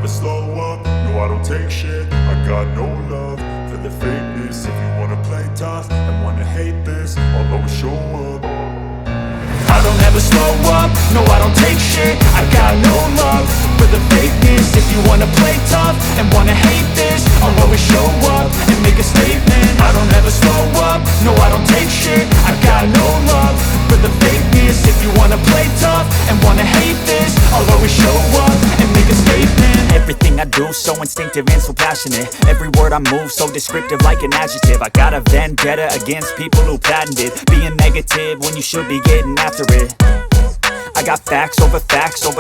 slow up, no I don't take shit. I got no love for the fakeness. If you wanna play tough and wanna hate this, I'll always show up. I don't ever slow up, no I don't take shit. I got no love for the fakeness. If you wanna play tough and wanna hate this, I'll always show up and make a statement. I don't ever slow up, no I don't take shit. I got no love for the fakeness. If you wanna play tough and wanna hate this, I'll always show up and make a statement. Everything I do so instinctive and so passionate. Every word I move so descriptive like an adjective. I got a vendetta against people who patented being negative when you should be getting after it. I got facts over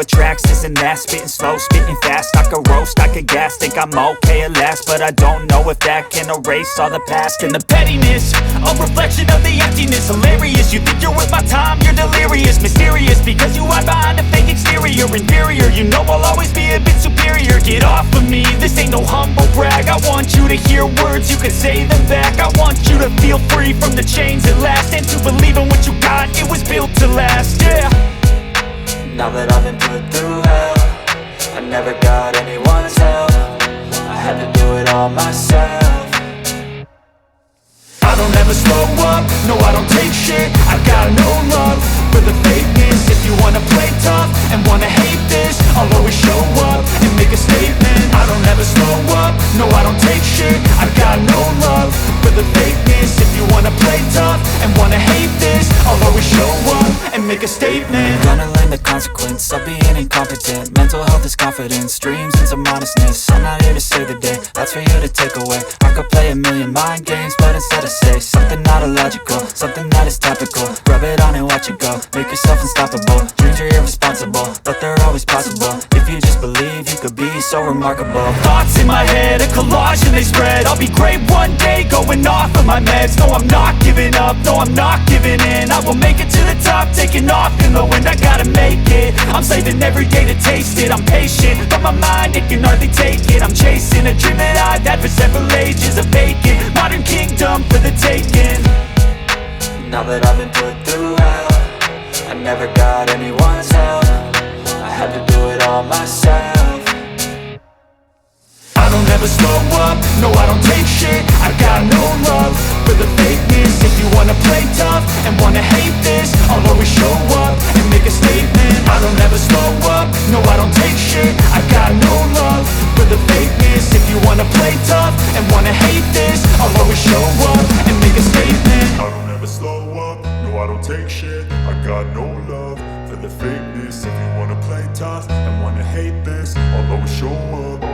tracks, this and that. Spitting slow, spitting fast, I could roast, I could gas. Think I'm okay at last, but I don't know if that can erase all the past. And the pettiness, a reflection of the emptiness. Hilarious, you think you're worth my time, you're delirious. Mysterious, because you hide behind a fake exterior. Inferior, you know I'll always be a bit superior. Get off of me, this ain't no humble brag. I want you to hear words, you can say them back. I want you to feel free from the chains at last, and to believe in what you got, it was built to last, yeah. Now that I've been put through hell, I never got anyone's help. I had to do it all myself. I don't ever slow up, no I don't take shit. I got no love for the fakeness. If you wanna play tough and wanna hate this, I'll always show up and make a statement. I don't ever slow up, no I don't take shit. I got no love for the fakeness. If you wanna play tough and wanna hate this, I'll always show up and make a statement. Gonna learn the consequence of being incompetent. Mental health is confidence, dreams and some honestness. I'm not here to save the day, that's for you to take away. I could play a million mind games, but instead I say something not illogical, something that is topical. Rub it on and watch it go, make yourself unstoppable. Dreams are irresponsible, but they're always possible. If you just believe, you could be so remarkable. Thoughts in my head, a collage and they spread. I'll be great one day, going off of my meds. No, I'm not giving up, no, I'm not giving in. I will make it to the top, taking off in the wind. I gotta make it, I'm saving every day to taste it. I'm patient, but my mind, it can hardly take it. I'm chasing a dream that I've had for several ages. A vacant, modern kingdom for the taking. Now that I've been put through hell, I never got anyone's help. I had to do it all myself. I don't ever slow up, no I don't take shit. I got no love for the fakeness. If you wanna play tough and wanna hate this, I'll always show up and make a statement. I don't ever slow up, no I don't take shit. I got no love for the fakeness. If you wanna play tough and wanna hate this, I'll always show up and make a statement. I don't ever slow up, no I don't take shit. I got no love for the fakeness. If you wanna play tough and wanna hate this, I'll always show up.